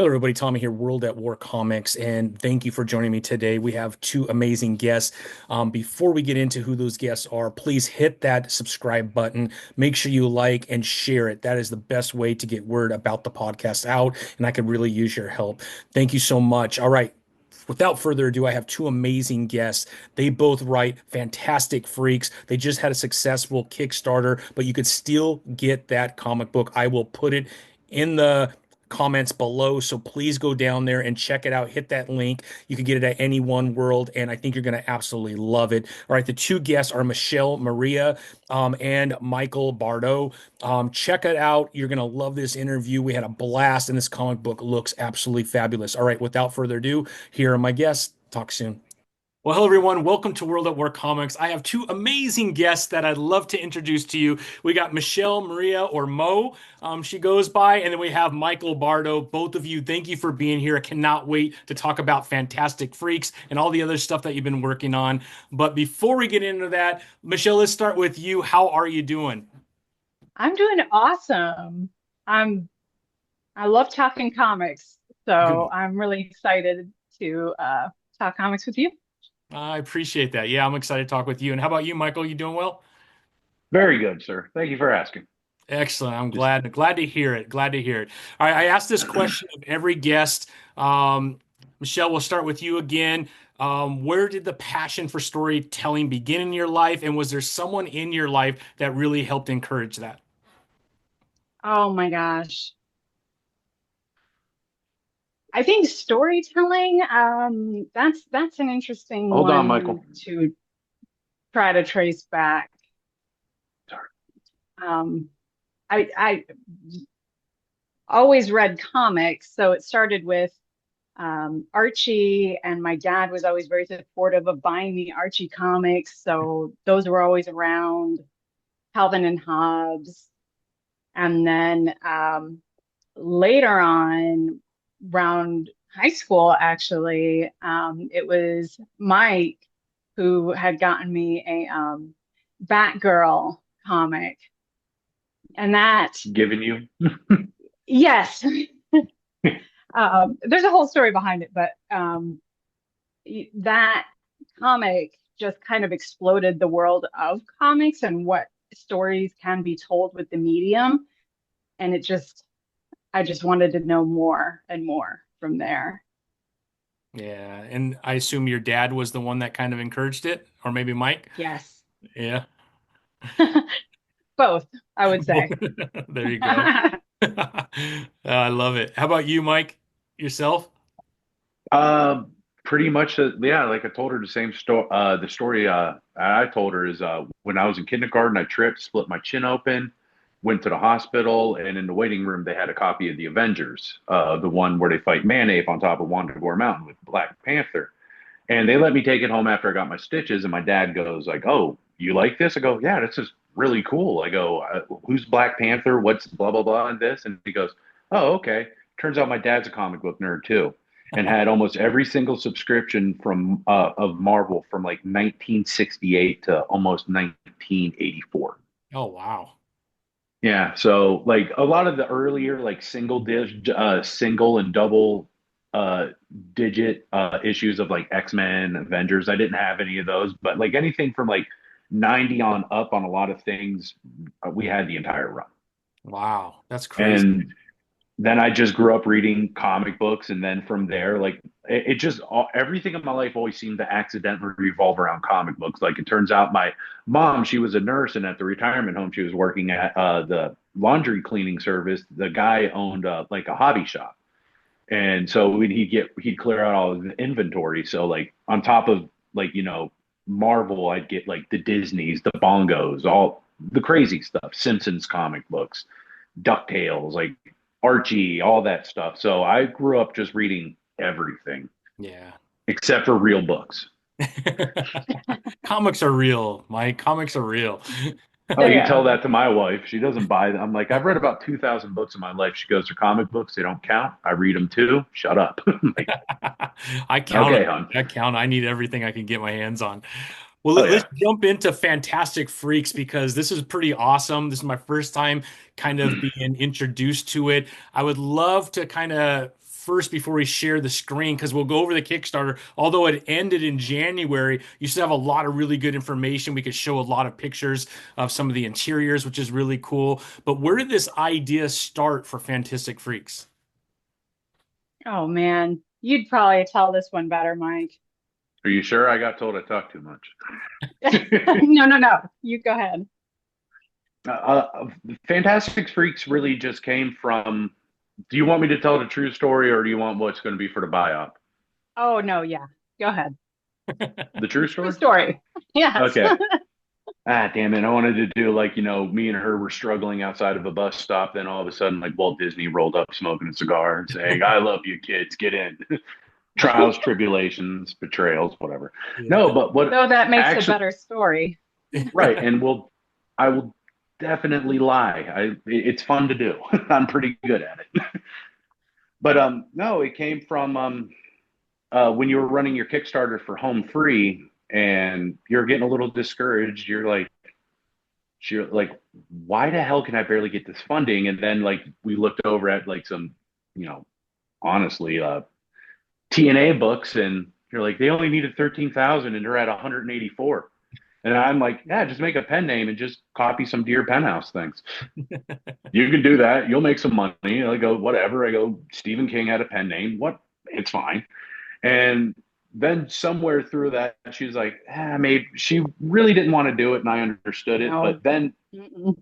Hello, everybody. Tommy here, World at War Comics, and thank you for joining me today. We have two amazing guests. Before we get into who those guests are, please hit that subscribe button. Make sure you like and share it. That is the best way to get word about the podcast out, and I could really use your help. Thank you so much. All right. Without further ado, I have two amazing guests. They both write fantastic freaks. They just had a successful Kickstarter, but you could still get that comic book. I will put it in the comments below. So please go down there and check it out. Hit that link. You can get it at any one world, and I think you're going to absolutely love it. All right, the two guests are Michelle Maria and Michael Bardo. Check it out. You're going to love this interview. We had a blast, and this comic book looks absolutely fabulous. All right, without further ado, here are my guests. Talk soon. Well, hello everyone. Welcome to World at War Comics. I have two amazing guests that I'd love to introduce to you. We got Michelle Maria, or Mo, she goes by, and then we have Michael Bardo. Both of you, thank you for being here. I cannot wait to talk about Fantastic Freaks and all the other stuff that you've been working on. But before we get into that, Michelle, let's start with you. How are you doing? I'm doing awesome. I'm I love talking comics, so Good. I'm really excited to talk comics with you. I appreciate that. Yeah, I'm excited to talk with you. And how about you, Michael? You doing well? Very good, sir. Thank you for asking. Excellent. I'm Just glad to hear it. Glad to hear it. All right, I asked this question of every guest. Michelle, we'll start with you again. Where did the passion for storytelling begin in your life, and was there someone in your life that really helped encourage that? Oh my gosh. I think storytelling, that's an interesting hold on, one Michael. to try to trace back. Sorry. Um, I always read comics, so it started with Archie, and my dad was always very supportive of buying me Archie comics, so those were always around. Calvin and Hobbes. And then later on, around high school, actually, it was Mike who had gotten me a Batgirl comic. And that, Giving you. yes, there's a whole story behind it, but that comic just kind of exploded the world of comics and what stories can be told with the medium. And I just wanted to know more and more from there. Yeah, and I assume your dad was the one that kind of encouraged it, or maybe Mike. Yes, Yeah. both, I would say. There you go. I love it. How about you, Mike? Yourself? Um, Pretty much, yeah. Like I told her the same story. The story I told her is when I was in kindergarten, I tripped, split my chin open, went to the hospital, and in the waiting room, they had a copy of the Avengers, the one where they fight Manape on top of Wandagore Mountain with Black Panther. And they let me take it home after I got my stitches. And my dad goes like, "Oh, you like this?" I go, "Yeah, this is really cool." I go, "Who's Black Panther? What's blah blah blah?" And this, and he goes, "Oh, okay." Turns out my dad's a comic book nerd too, and had almost every single subscription from of Marvel from like 1968 to almost 1984. Oh, wow. Yeah, so like a lot of the earlier like single and double uh digit issues of like X-Men, Avengers, I didn't have any of those, but like anything from like 90 on up on a lot of things, we had the entire run. Wow. That's crazy. And then I just grew up reading comic books, and then from there, like it just everything in my life always seemed to accidentally revolve around comic books. Like it turns out, my mom, she was a nurse, and at the retirement home she was working at, the laundry cleaning service, the guy owned like a hobby shop, and so when he'd clear out all his inventory. So like on top of like Marvel, I'd get like the Disneys, the Bongos, all the crazy stuff, Simpsons comic books, DuckTales, like Archie, all that stuff. So I grew up just reading everything Yeah. except for real books. Comics are real, Mike. Comics are real. Oh, They you tell are. that to my wife. She doesn't buy them. I'm like, I've read about 2,000 books in my life. She goes, they're comic books. They don't count. I read them too. Shut up. I'm like, I count okay, them. hon. I count. I need everything I can get my hands on. Well, Oh, let's yeah. jump into Fantastic Freaks because this is pretty awesome. This is my first time kind of being introduced to it. I would love to kind of first before we share the screen, because we'll go over the Kickstarter. Although it ended in January, you still have a lot of really good information. We could show a lot of pictures of some of the interiors, which is really cool. But where did this idea start for Fantastic Freaks? Oh man, you'd probably tell this one better, Mike. Are you sure? I got told I talk too much. No, no, no. You go ahead. Fantastic Freaks really just came from. Do you want me to tell the true story, or do you want what's going to be for the buy-up? Oh no, yeah. Go ahead. The true True story? story. Yes. Okay. Ah, damn it. I wanted to do like, me and her were struggling outside of a bus stop. Then all of a sudden, like Walt Disney rolled up smoking a cigar and saying, I love you kids, get in. Trials, tribulations, betrayals, whatever. Yeah. No, but what So that makes a actually, better story. right. And I will definitely lie. It's fun to do. I'm pretty good at it. But no, it came from when you were running your Kickstarter for Home Free and you're getting a little discouraged. You're like, why the hell can I barely get this funding? And then like we looked over at like some, honestly, TNA books, and you're like, they only needed 13,000 and they're at 184. And I'm like, yeah, just make a pen name and just copy some Dear Penthouse things. You can do that. You'll make some money. I go, whatever. I go, Stephen King had a pen name. What? It's fine. And then somewhere through that, she was like, maybe she really didn't want to do it. And I understood it. No. But then, Mm-mm.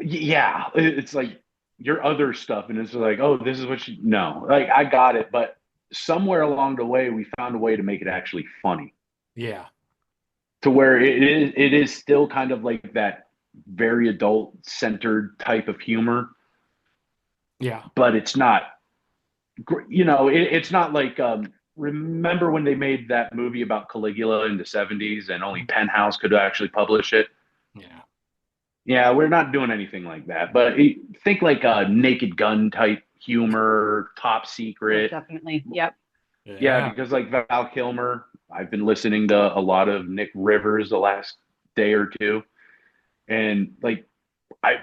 yeah, it's like your other stuff. And it's like, oh, this is what no, like I got it. But somewhere along the way, we found a way to make it actually funny Yeah. to where it is still kind of like that very adult centered type of humor, Yeah. but it's not, it's not like, remember when they made that movie about Caligula in the 70s and only Penthouse could actually publish it? Yeah. Yeah, we're not doing anything like that, but think like a Naked Gun type humor, Top Secret. Definitely. Yep. Yeah, because like Val Kilmer, I've been listening to a lot of Nick Rivers the last day or two, and like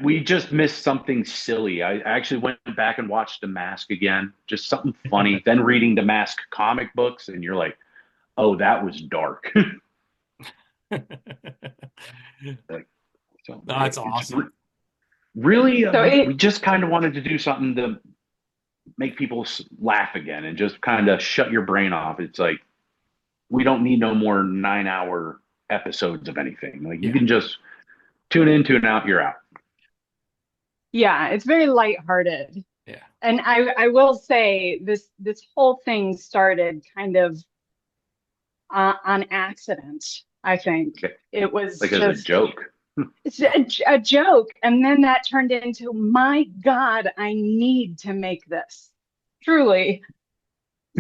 we just missed something silly. I actually went back and watched The Mask again, just something funny. Then reading The Mask comic books, and you're like, oh, that was dark. Like, so That's awesome. Really, So we just kind of wanted to do something to make people laugh again and just kind of shut your brain off. It's like we don't need no more 9-hour episodes of anything. Like you can just tune in, tune out, you're out. yeah, it's very lighthearted. Yeah. And I will say this whole thing started kind of on accident, I think. Okay. It was like just as a joke. it's a joke. And then that turned into, my God, I need to make this. Truly.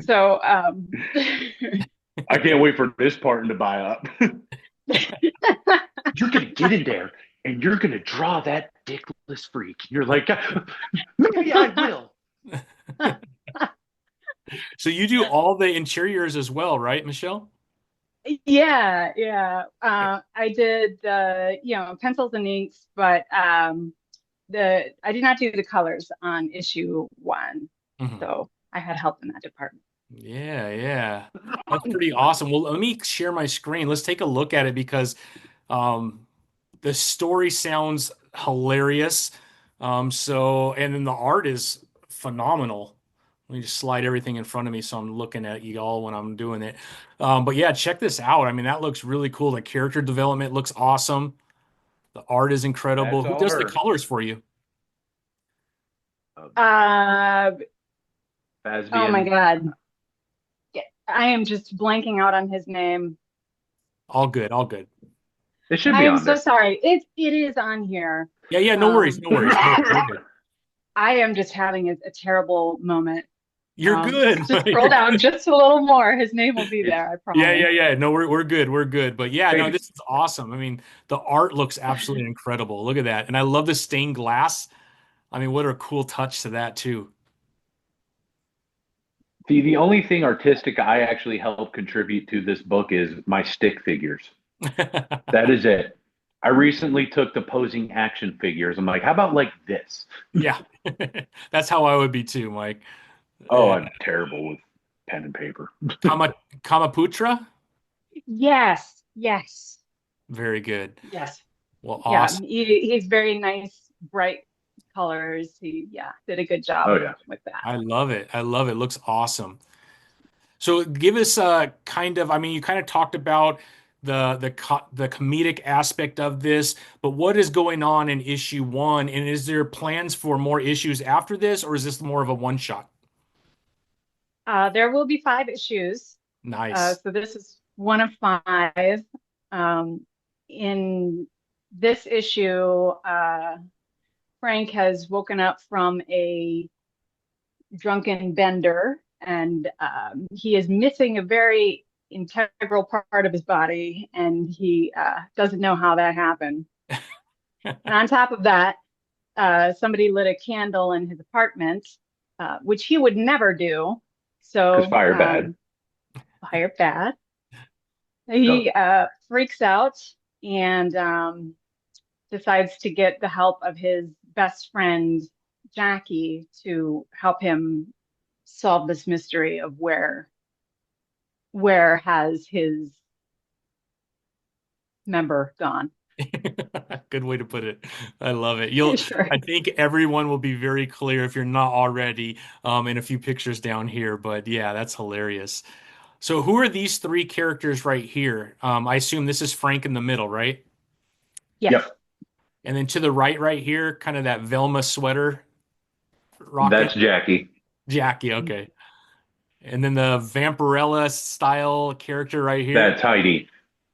So I can't wait for this part to buy up. You're gonna get in there and you're gonna draw that dickless freak. You're like, maybe I will. So you do all the interiors as well, right, Michelle? yeah. I did pencils and inks, but I did not do the colors on issue 1. Mhm. So I had help in that department. Yeah. That's pretty awesome. Well, let me share my screen. Let's take a look at it because the story sounds hilarious. And then the art is phenomenal. Let me just slide everything in front of me so I'm looking at you all when I'm doing it. But yeah, check this out. I mean, that looks really cool. The character development looks awesome. The art is incredible. That's Who all does the her. colors for you? Oh my Fasbian. God. Yeah, I am just blanking out on his name. All good, all good. It should I be am on so there. sorry. It is on here. Yeah, no worries, no worries. You're good. I am just having a terrible moment. You're good. Just scroll down just a little more. His name will be there, I promise. Yeah. No, we're good. We're good. But yeah, no, Hey, this is awesome. I mean, the art looks absolutely incredible. Look at that. And I love the stained glass. I mean, what a cool touch to that too. the only thing artistic I actually help contribute to this book is my stick figures. That is it. I recently took the posing action figures. I'm like, how about like this? Yeah. That's how I would be too, Mike. Oh, I'm terrible with pen and paper. Kama Kamaputra? Yes, yes, Very good. yes. Well, Yeah, awesome. he's very nice, bright colors. He, yeah, did a good Oh job yeah. with that. I love it. I love it. Looks awesome. So give us a kind of, I mean, you kind of talked about the comedic aspect of this, but what is going on in issue one? And is there plans for more issues after this, or is this more of a one shot? There will be 5 issues. Nice. So this is one of 5. Um, in this issue, Frank has woken up from a drunken bender, and he is missing a very integral part of his body, and he doesn't know how that happened. And on top of that, somebody lit a candle in his apartment, which he would never do. Because So, fire bad. fire bad. Go. He freaks out and decides to get the help of his best friend, Jackie, to help him solve this mystery of where has his member gone. Good way to put it. I love it. You'll, Sure. I think everyone will be very clear if you're not already, in a few pictures down here. But yeah, that's hilarious. So who are these three characters right here? I assume this is Frank in the middle, right? Yes. Yep. And then to the right here, kind of that Velma sweater rocking. That's Jackie. Jackie, okay. And then the Vampirella style character right here, That's Heidi.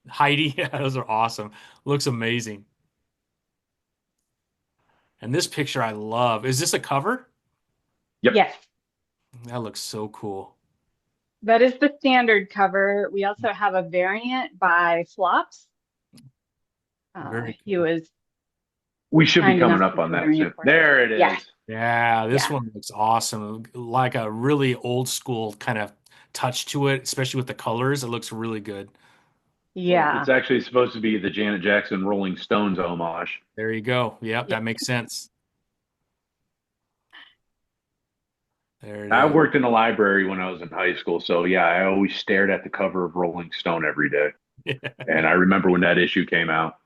Heidi. Yeah, those are awesome. Looks amazing. And this picture I love. Is this a cover? Yep. Yes. That looks so cool. That is the standard cover. We also have a variant by Flops. Very He cool. was We should be kind coming enough up to on do a that soon. variant for us. There it Yeah. is. Yeah, this Yeah. one looks awesome. Like a really old school kind of touch to it, especially with the colors. It looks really good. Well, Yeah. it's actually supposed to be the Janet Jackson Rolling Stones homage. There you go. Yep, Yeah. that makes sense. There it I is. worked in a library when I was in high school, so yeah, I always stared at the cover of Rolling Stone every day. And I remember when that issue came out.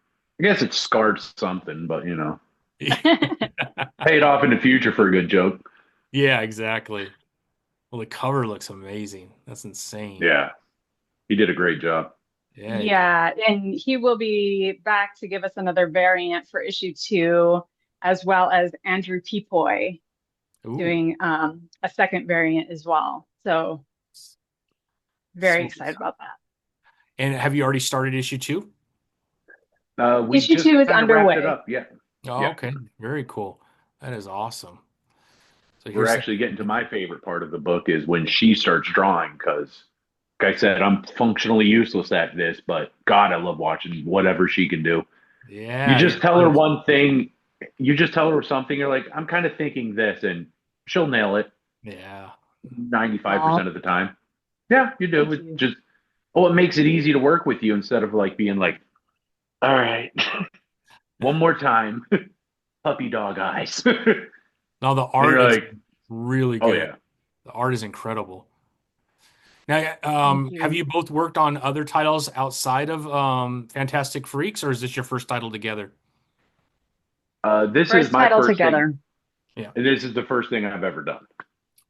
I guess it scarred something, but paid off in the future for a good joke. Yeah, exactly. Well, the cover looks amazing. That's insane. Yeah, he did a great job. Yeah, he did. Yeah, and he will be back to give us another variant for issue 2, as well as Andrew Peapoy Ooh, doing a second variant as well. So very sweet. excited about that. And have you already started issue two? We Issue just 2 is kind of wrapped it underway. up. Yeah, Oh, yeah. okay. Very cool. That is awesome. So We're here's actually getting to my favorite part of the book is when she starts drawing because, like I said, I'm functionally useless at this, but God, I love watching whatever she can do. You yeah, your just tell her art is one thing, you just tell her something, you're like, I'm kind of thinking this, and she'll nail it yeah. 95% Oh, of the time. Yeah, you do. thank It you. just, oh, it makes it easy to work with you instead of like being like, all right, one more time, puppy dog eyes. And No, the art you're is like, really oh, good. yeah. The art is incredible. Now, Thank have you. you both worked on other titles outside of Fantastic Freaks, or is this your first title together? This is First my title first thing. together. Yeah, This is the first thing I've ever done.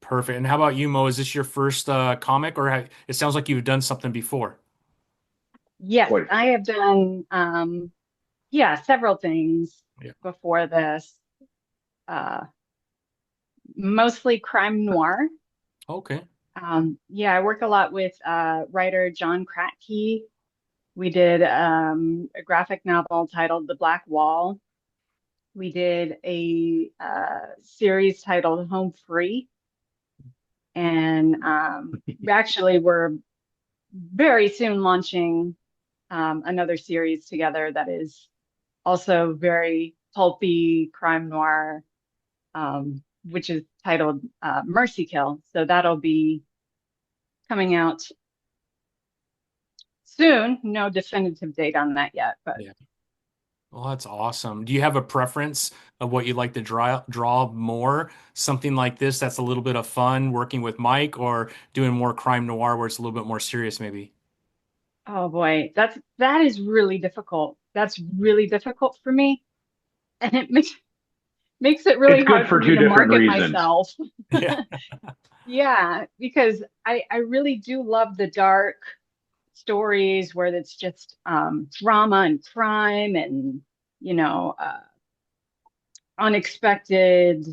perfect. And how about you, Mo? Is this your first comic, or it sounds like you've done something before? Yes, Quite. I have done yeah, several things Yeah. before this. Uh, Mostly crime noir. Okay. Yeah, I work a lot with writer John Kratky. We did a graphic novel titled The Black Wall. We did a series titled Home Free. And actually, we're very soon launching another series together that is also very pulpy crime noir, which is titled Mercy Kill. So that'll be coming out soon. No definitive date on that yet, but Yeah. Well, that's awesome. Do you have a preference of what you'd like to draw more? Something like this that's a little bit of fun working with Mike, or doing more crime noir where it's a little bit more serious, maybe? Oh boy, that is really difficult. That's really difficult for me, and it makes it It's really good hard for for me two to different market reasons. myself. Yeah. Yeah, because I really do love the dark stories where it's just drama and crime and you know unexpected,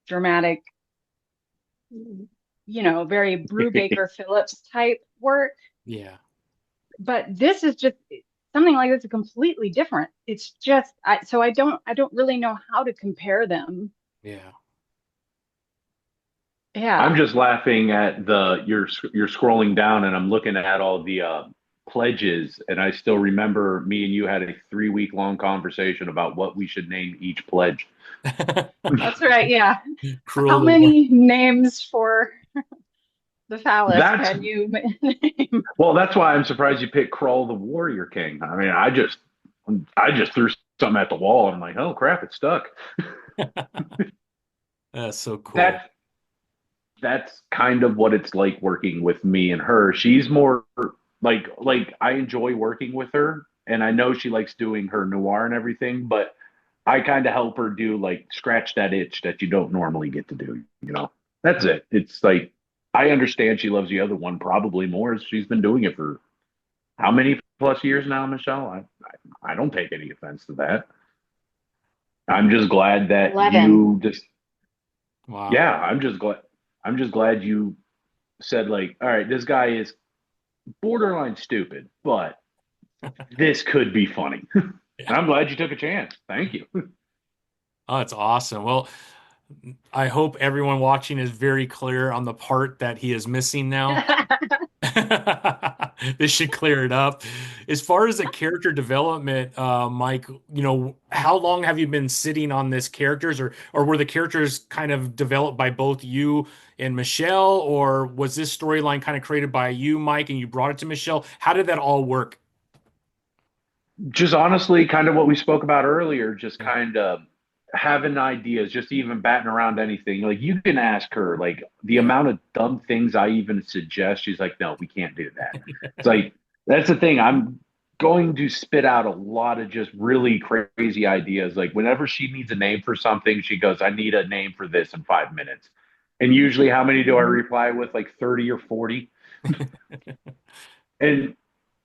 dramatic, very Brubaker Phillips type work. Yeah. But this is just something like this is completely different. It's just so I don't really know how to compare them. Yeah. I'm Yeah. just laughing at you're scrolling down and I'm looking at all the pledges, and I still remember me and you had a 3 week long conversation about what we should name each pledge. That's right. Yeah. Cruel How the war. many names for the phallus That's can you name? well, that's why I'm surprised you picked Crawl the Warrior King. I mean, I just threw something at the wall and I'm like, oh crap, it stuck. That's so cool. That that's kind of what it's like working with me and her. She's more like I enjoy working with her, and I know she likes doing her noir and everything, but I kind of help her do like scratch that itch that you don't normally get to do, you know. That's it. It's like I understand she loves the other one probably more as she's been doing it for how many plus years now, Michelle? I don't take any offense to that. I'm just glad that 11. you just Wow. yeah, I'm just glad you said like, all right, this guy is borderline stupid, but this could be funny. And Yeah. I'm glad you took a chance. Thank you. Oh, it's awesome. Well, I hope everyone watching is very clear on the part that he is missing now. This should clear it up. As far as the character development, Mike, how long have you been sitting on this characters, or were the characters kind of developed by both you and Michelle, or was this storyline kind of created by you, Mike, and you brought it to Michelle? How did that all work? Just honestly, kind of what we spoke about earlier, just Yeah. kind of having ideas, just even batting around anything. Like you can ask her, like the Yeah. amount of dumb things I even suggest, she's like, no, we can't do that. It's like, that's the thing. I'm going to spit out a lot of just really crazy ideas. Like whenever she needs a name for something, she goes, I need a name for this in 5 minutes. And usually, how many do I reply with? Like 30 or 40? And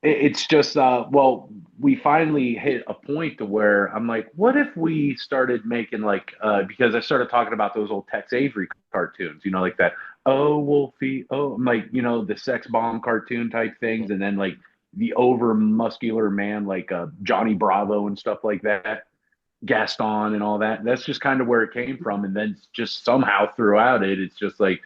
it's just well, we finally hit a point to where I'm like, what if we started making like because I started talking about those old Tex Avery cartoons, like that, oh Wolfie, oh, I'm like, the sex bomb cartoon type things, and then like the over muscular man like Johnny Bravo and stuff like that, Gaston and all that. That's just kind of where it came from. And then just somehow throughout it, it's just like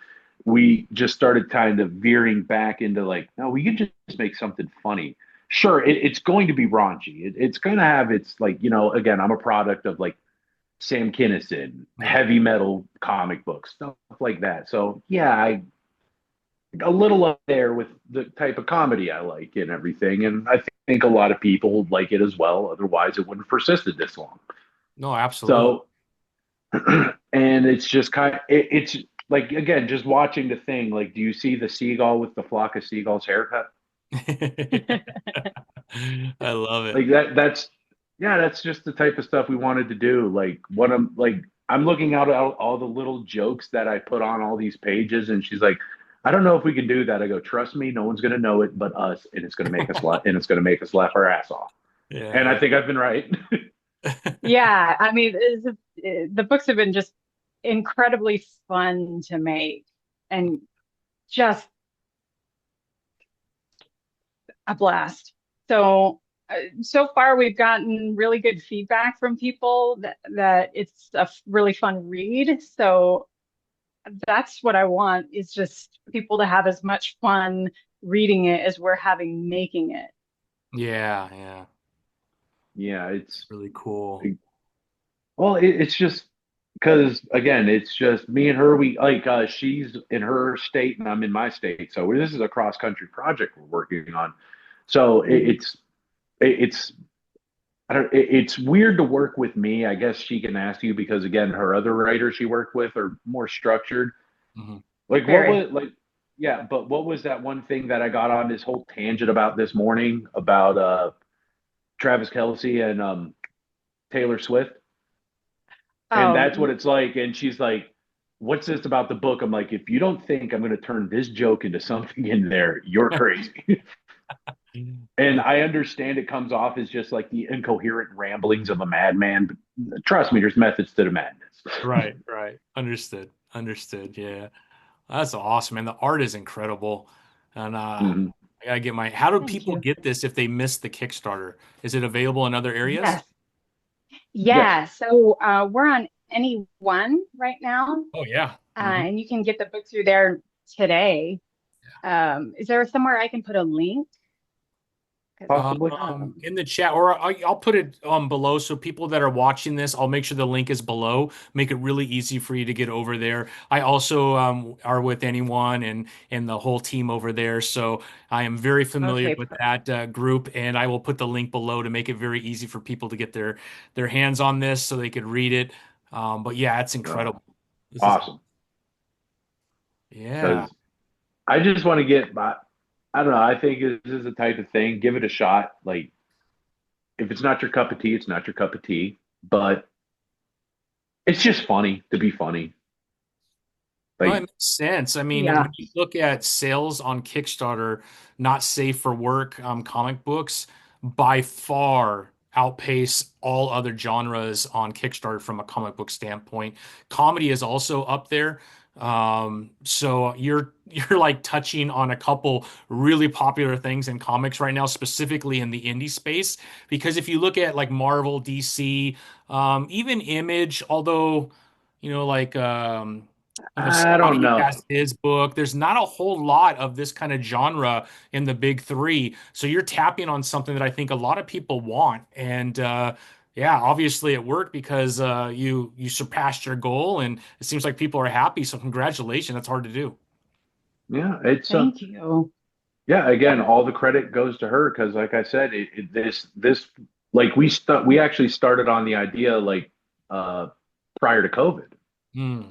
we just started kind of veering back into like, no, we can just make something funny. Sure, it's going to be raunchy. It's going to have its like, again, I'm a product of like Sam Kinison, Yeah. heavy metal comic books, stuff like that. So yeah, I a little up there with the type of comedy I like and everything. And I think a lot of people like it as well. Otherwise, it wouldn't have persisted this long. No, absolutely. So and it's just it's like again just watching the thing like do you see the seagull with the flock of seagulls haircut I love it. like that's yeah, that's just the type of stuff we wanted to do. Like what I'm looking out at all the little jokes that I put on all these pages, and she's like, I don't know if we can do that. I go, trust me, no one's going to know it but us, and it's going to make us laugh, and it's going to make us laugh our ass off. And I Yeah, think I've been right. yeah. Yeah, I mean, the books have been just incredibly fun to make and just a blast. So far we've gotten really good feedback from people that it's a really fun read. So that's what I want is just people to have as much fun reading it as we're having making it. Yeah, yeah. Yeah, It's really cool. well, it's just because again, it's just me and her. We like she's in her state and I'm in my state, so this is a cross country project we're working on. So Mhm. it's it's weird to work with me. I guess she can ask you because again, her other writers she worked with are more structured. Mhm. Like what Very. was like yeah, but what was that one thing that I got on this whole tangent about this morning about Travis Kelsey and Taylor Swift? And Oh, that's what it's like. And she's like, what's this about the book? I'm like, if you don't think I'm going to turn this joke into something in there, you're crazy. And Yeah. I understand it comes off as just like the incoherent ramblings of a madman. But trust me, there's methods to the madness. Right, right. Understood. Understood. Yeah. That's awesome. And the art is incredible. And Mhm. I gotta get my, how do thank people you. get this if they missed the Kickstarter? Is it available in other areas? Yes. Yes. Yeah. So we're on any one right now, Oh yeah. Hmm. and you can get the book through there today. Is there somewhere I can put a link? 'Cause, Possibly. In the chat, or I'll put it below. So people that are watching this, I'll make sure the link is below. Make it really easy for you to get over there. I also are with anyone and the whole team over there, so I am very familiar okay, with perfect. that group, and I will put the link below to make it very easy for people to get their hands on this so they could read it. But yeah, it's Uh, incredible. This is awesome. yeah. Because I just want to get my, I don't know. I think this is the type of thing. Give it a shot. Like, if it's not your cup of tea, it's not your cup of tea. But it's just funny to be funny. No, it Like, makes sense. I mean, Yeah. when you look at sales on Kickstarter, not safe for work comic books by far outpace all other genres on Kickstarter from a comic book standpoint. Comedy is also up there. So you're like touching on a couple really popular things in comics right now, specifically in the indie space. Because if you look at like Marvel, DC, even Image, although like I don't Spotty has know. his book. There's not a whole lot of this kind of genre in the big three. So you're tapping on something that I think a lot of people want. And yeah, obviously it worked because you surpassed your goal and it seems like people are happy. So congratulations. That's hard to do. Yeah, it's Thank you. yeah. Again, all the credit goes to her because, like I said, this like we actually started on the idea like uh prior to COVID, Hmm.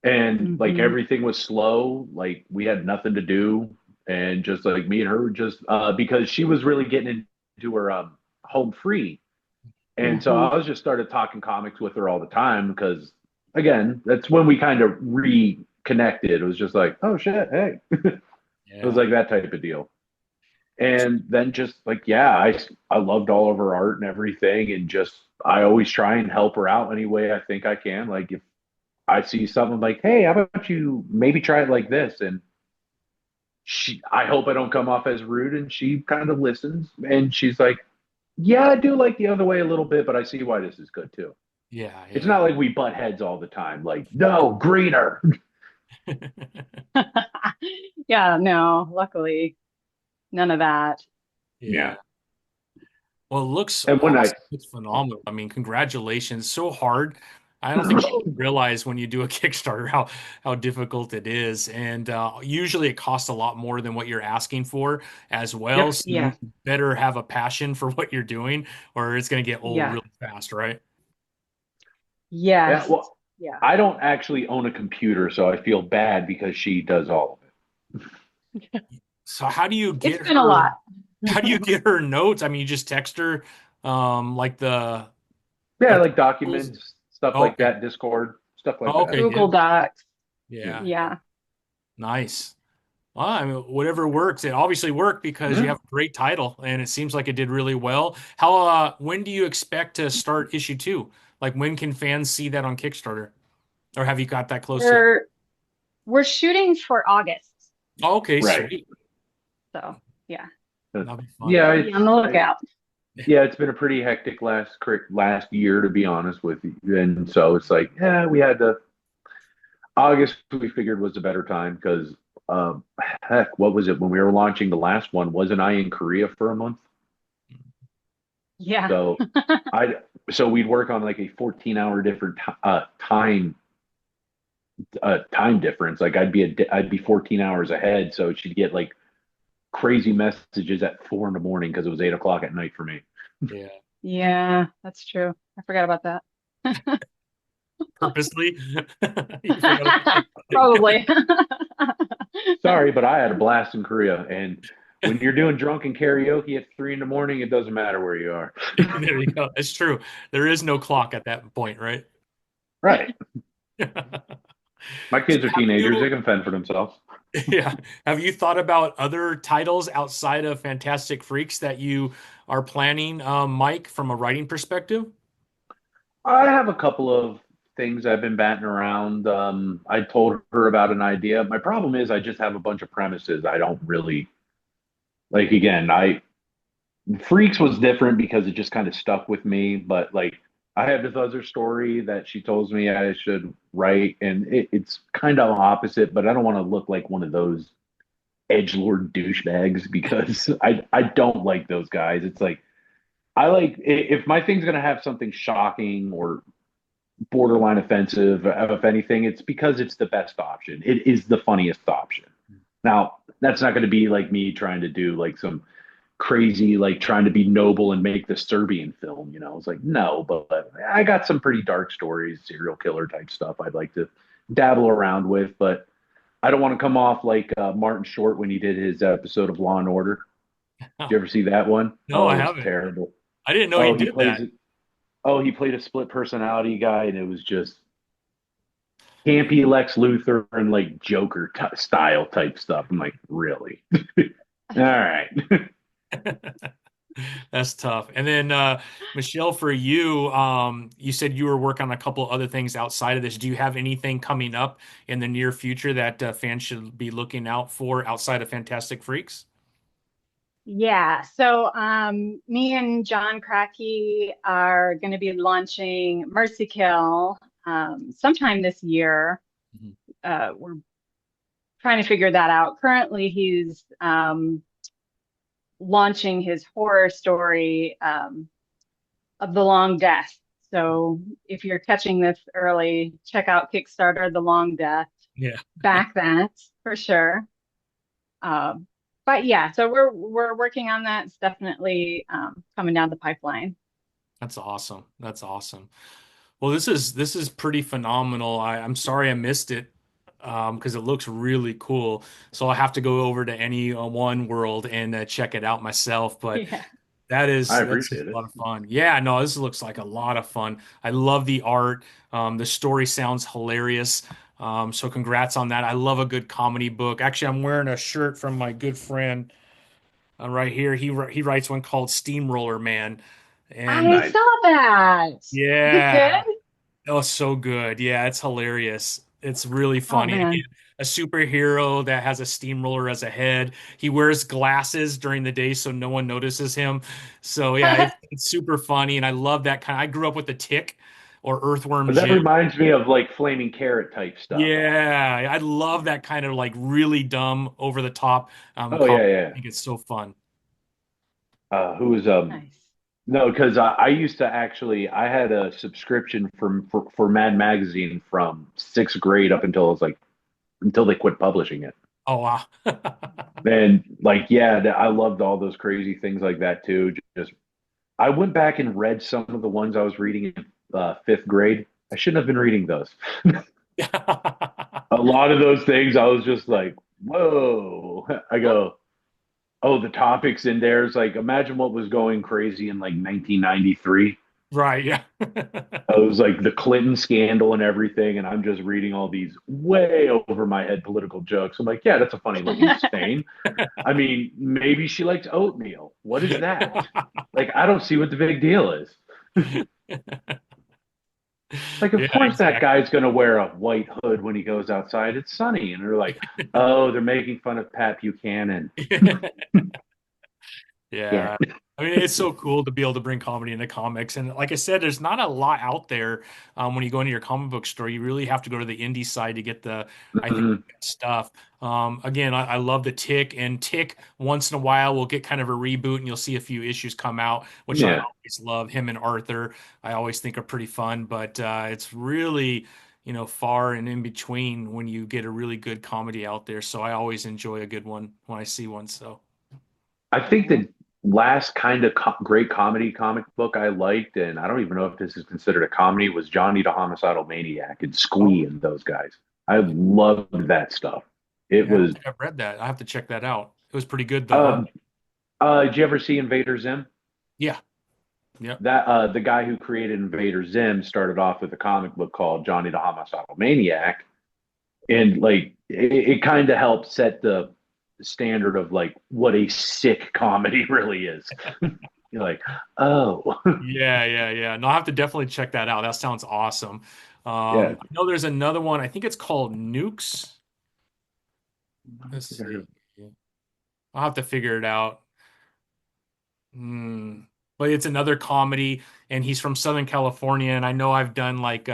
and like Hmm. everything was slow. Like we had nothing to do, and just like me and her were just because she was really getting into her home free. And so Hmm. I was just started talking comics with her all the time because, again, that's when we kind of reconnected. It was just like, oh shit, hey, it was Yeah. like that type of deal. And then just like, yeah, I loved all of her art and everything, and just I always try and help her out any way I think I can. Like if I see something like, hey, how about you maybe try it like this, and I hope I don't come off as rude, and she kind of listens, and she's like, yeah, I do like the other way a little bit, but I see why this is good too. Yeah. It's Yeah. not like we butt heads all the time. Like, no, greener. Yeah, no, luckily none of that. Yeah. Yeah. Well, it looks And when I, awesome. It's phenomenal. I mean, congratulations. So hard. I don't think people realize when you do a Kickstarter how difficult it is. And usually it costs a lot more than what you're asking for as well. yep. So you Yeah. better have a passion for what you're doing, or it's going to get old Yeah. really fast, right? Yeah. Yes. Well, Yeah. I don't actually own a computer, so I feel bad because she does all of So how do you It's get been a her? lot. How do you get her notes? I mean, you just text her, like the it. Yeah, like the like rules. documents, stuff Oh, like okay. that, Discord, stuff like Oh, that. okay. Yeah. Google Docs. Yeah. Yeah. Yeah. Yeah. Nice. Well, I mean, whatever works. It obviously worked because you Yeah. have a great title and it seems like it did really well. When do you expect to start issue two? Like, when can fans see that on Kickstarter? Or have you got that close yet? We're we're shooting for August. Oh, okay, Right. sweet. So yeah. That'll be fun. Yeah. Be on the lookout. Yeah, it's been a pretty hectic last year, to be honest with you. And so it's like, yeah, we had to August we figured was a better time because heck, what was it when we were launching the last one? Wasn't I in Korea for a month? Yeah. So I so we'd work on like a 14-hour different time difference. Like I'd be 14 hours ahead, so she'd get like crazy messages at 4 in the morning because it was 8 o'clock at night for me. Yeah. Yeah, that's true. I forgot about that. Purposely. You forgot about that. Probably. Sorry, but I had a blast in Korea. And when you're doing drunken karaoke at 3 in the morning, it doesn't matter where you are. There you go. It's true. There is no clock at that point, right? Right. My So kids are have teenagers. They you, can fend for themselves. yeah, have you thought about other titles outside of Fantastic Freaks that you are planning, Mike, from a writing perspective? I have a couple of things I've been batting around. I told her about an idea. My problem is I just have a bunch of premises. I don't really like, again, I Freaks was different because it just kind of stuck with me, but like I have this other story that she tells me I should write, and it's kind of opposite, but I don't want to look like one of those edgelord douchebags because I don't like those guys. It's like I like if my thing's gonna have something shocking or borderline offensive, if anything, it's because it's the best option. It is the funniest option. Now, that's not going to be like me trying to do like some crazy, like trying to be noble and make the Serbian film. It's like, no, but I got some pretty dark stories, serial killer type stuff I'd like to dabble around with, but I don't want to come off like Martin Short when he did his episode of Law and Order. Did you ever see that one? No, Oh, I it was haven't. terrible. I didn't know he Oh, he did plays that. it. Oh, he played a split personality guy, and it was just campy Lex Luthor and like Joker style type stuff. I'm like, really? All right. That's tough. And then Michelle, for you, you said you were working on a couple other things outside of this. Do you have anything coming up in the near future that fans should be looking out for outside of Fantastic Freaks? Yeah, so me and John Cracky are going to be launching Mercy Kill sometime this year. Mhm. We're trying to figure that out. Currently, he's launching his horror story of The Long Death. So if you're catching this early, check out Kickstarter, The Long Death. Yeah, Back that for sure. Um, but yeah, so we're working on that. It's definitely coming down the pipeline. that's awesome. That's awesome. Well, this is pretty phenomenal. I'm sorry I missed it because it looks really cool. So I'll have to go over to any one world and check it out myself. But Yeah. I that's just appreciate a it. lot of fun. Yeah, no, this looks like a lot of fun. I love the art. The story sounds hilarious. So congrats on that. I love a good comedy book. Actually, I'm wearing a shirt from my good friend right here. He writes one called Steamroller Man, I and Nice. saw that. Is it good? yeah. Oh, so good. Yeah, it's hilarious. It's really Oh funny. Again, man. a superhero that has a steamroller as a head. He wears glasses during the day so no one notices him. So yeah, it's super funny, and I love that kind. I grew up with the Tick or Earthworm But that Jim. reminds me of like Flaming Carrot type stuff. Yeah, I love that kind of like really dumb, over the top Oh comedy. yeah, I yeah. think it's so fun. Who was Nice. no, because I used to actually I had a subscription for Mad Magazine from sixth grade up until I was like until they quit publishing it. Oh wow. And like yeah, I loved all those crazy things like that too. Just I went back and read some of the ones I was reading in fifth grade. I shouldn't have been reading those. A lot of those things I was just like, whoa. I go, oh, the topics in there is like imagine what was going crazy in like 1993. Right, yeah. It was like the Clinton scandal and everything, and I'm just reading all these way over my head political jokes. I'm like, yeah, that's a funny looking Spain. I mean, maybe she likes oatmeal. What is that? Like, I don't see what the big deal is. Like, of Yeah, course that exactly. guy's gonna wear a white hood when he goes outside. It's sunny, and they're like, oh, they're making fun of Pat Buchanan. Yeah, Yeah. I mean, it's so cool to be able to bring comedy into comics. And like I said, there's not a lot out there when you go into your comic book store. You really have to go to the indie side to get I think, Mhm. the best stuff. Again, I love the Tick, and Tick once in a while will get kind of a reboot and you'll see a few issues come out, which I Yeah. always love. Him and Arthur, I always think are pretty fun, but it's really, far and in between when you get a really good comedy out there. So I always enjoy a good one when I see one. So. I think Yeah. that last kind of great comedy comic book I liked, and I don't even know if this is considered a comedy, was Johnny the Homicidal Maniac and Oh, Squee and those guys. I loved that stuff. It yeah, I don't was think I've read that. I have to check that out. It was pretty good though, huh? uh did you ever see Invader Zim? Yeah. Yep. That the guy who created Invader Zim started off with a comic book called Johnny the Homicidal Maniac, and like it kind of helped set the standard of like what a sick comedy really is. You're like, oh, Yeah, yeah, yeah. No, I have to definitely check that out. That sounds awesome. yeah. I know there's another one. I think it's called Nukes. I don't Let's think I heard see. I'll have to figure it out. Hmm. But it's another comedy, and he's from Southern California, and I know I've done like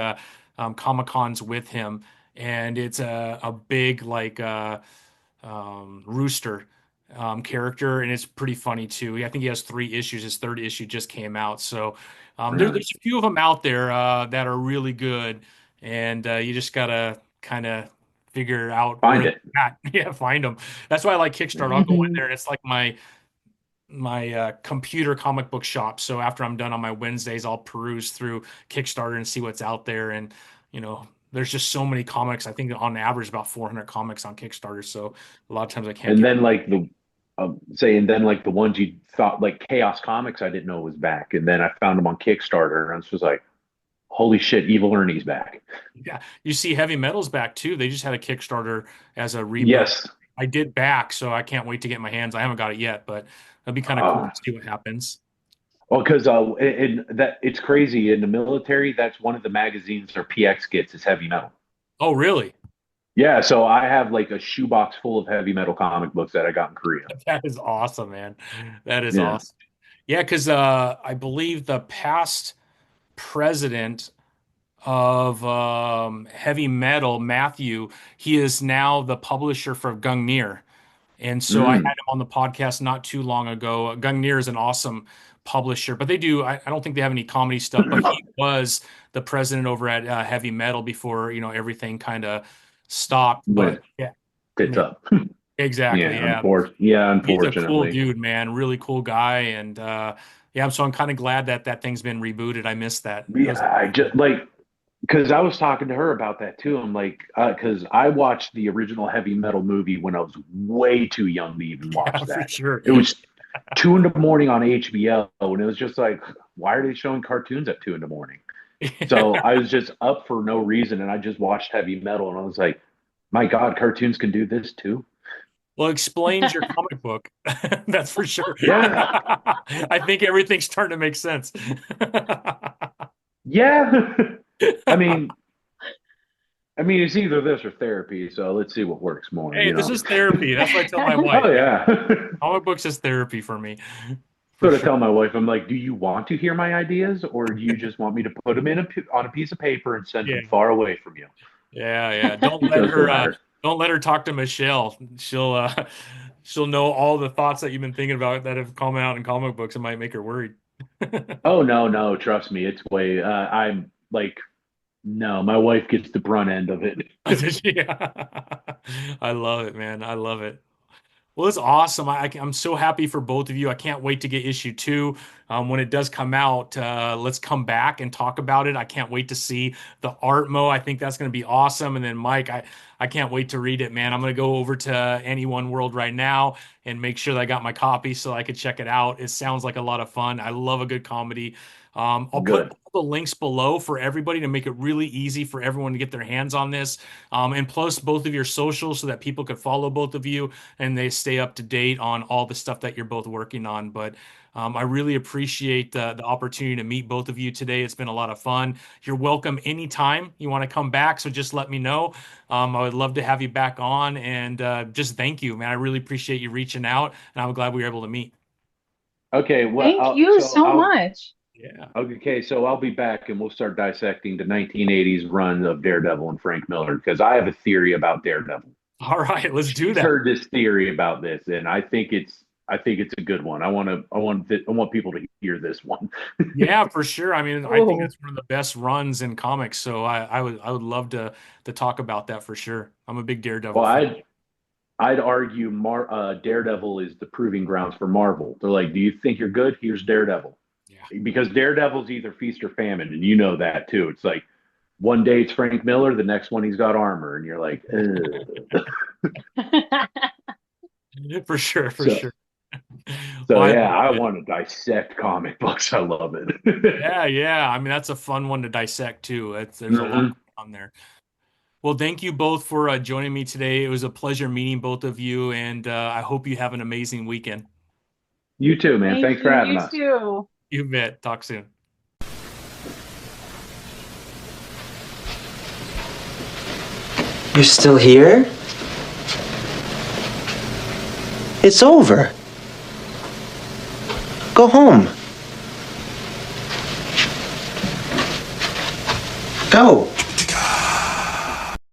Comic Cons with him, and it's a big like rooster character, and it's pretty funny too. I think he has 3 issues. His third issue just came out, so really. there's a few of them out there that are really good, and you just gotta kind of figure out where Find they're it. at. Yeah, find them. That's why I like Yeah. Kickstarter. I'll go in Mhm. there, and it's like my computer comic book shop. So after I'm done on my Wednesdays, I'll peruse through Kickstarter and see what's out there. And there's just so many comics. I think on average about 400 comics on Kickstarter. So a lot of times I can't And get. then like the and then like the ones you thought like Chaos Comics, I didn't know was back, and then I found them on Kickstarter, and I was just like, holy shit, Evil Ernie's back. Yeah, you see Heavy Metal's back too. They just had a Kickstarter as a reboot. Yes. I did back, so I can't wait to get my hands. I haven't got it yet, but it'll be kind of cool Uh, to see what happens. well, because in that it's crazy in the military. That's one of the magazines or PX gets is Heavy Metal. Oh, really? Yeah, so I have like a shoebox full of Heavy Metal comic books that I got in Korea. That is awesome, man. That is Yeah. awesome. Yeah, because I believe the past president of heavy metal, Matthew, he is now the publisher for Gungnir. And so I had Mm. him on the podcast not too long ago. Gungnir is an awesome publisher, but I don't think they have any comedy stuff, but he was the president over at Heavy Metal before, everything kind of stopped. But Went yeah, tits yeah, up. exactly. Yeah, Yeah. yeah, He's a cool unfortunately. dude, man. Really cool guy. And yeah, so I'm kind of glad that that thing's been rebooted. I missed that. That Yeah, was I just like because I was talking to her about that too. I'm like, because I watched the original Heavy Metal movie when I was way too young to even yeah, watch for that. sure. It was 2 in the morning on HBO, and it was just like, why are they showing cartoons at 2 in the morning? So I was just up for no reason, and I just watched Heavy Metal, and I was like, my God, cartoons can do this too. Well, explains your comic book. That's for sure. Yeah, I think everything's starting to make sense. yeah. I mean, it's either this or therapy. So let's see what works more. Hey, this is therapy. That's what I tell my wife. Oh Yeah, yeah. comic books is therapy for me, for So to sure. tell my wife, I'm like, do you want to hear my ideas, or do you just want me to put them on a piece of paper and send Yeah, them far away from you? yeah, yeah. She chose the latter. Don't let her talk to Michelle. She'll know all the thoughts that you've been thinking about that have come out in comic books. It might make her worried. Oh no, no, trust me, it's way. I'm like, no, my wife gets the brunt end of it. Yeah. I love it, man. I love it. Well, it's awesome. I'm so happy for both of you. I can't wait to get issue 2. When it does come out, let's come back and talk about it. I can't wait to see the art mo. I think that's going to be awesome. And then Mike, I can't wait to read it, man. I'm going to go over to Any One World right now and make sure that I got my copy so I could check it out. It sounds like a lot of fun. I love a good comedy. I'll put Good, all the links below for everybody to make it really easy for everyone to get their hands on this. And plus both of your socials so that people could follow both of you and they stay up to date on all the stuff that you're both working on. But I really appreciate the opportunity to meet both of you today. It's been a lot of fun. You're welcome anytime you want to come back. So just let me know. I would love to have you back on and just thank you, man. I really appreciate you reaching out and I'm glad we were able to meet. okay. Well, Thank you so much. Yeah. okay, so I'll be back and we'll start dissecting the 1980s run of Daredevil and Frank Miller because I have a theory about Daredevil. All right, let's do She's that. heard this theory about this, and I think it's a good one. I want people to hear this one. Yeah, for sure. I mean, I think Oh, that's one of the best runs in comics. So I would love to talk about that for sure. I'm a big Well, Daredevil fan. I I'd argue Daredevil is the proving grounds for Marvel. They're like, do you think you're good? Here's Daredevil. Yeah. Because Daredevil's either feast or famine, and you know that too. It's like one day it's Frank Miller, the next one he's got armor, and you're like, For sure, for so sure. so Well, I yeah, love I it. want to dissect comic books. I love it. Yeah, yeah. I mean, that's a fun one to dissect too. There's a lot Hmm. on there. Well, thank you both for joining me today. It was a pleasure meeting both of you, and I hope you have an amazing weekend. You too, man. Thank Thanks for you. having You us. too. You bet. Talk soon. You're still here? It's over. Go home. Go.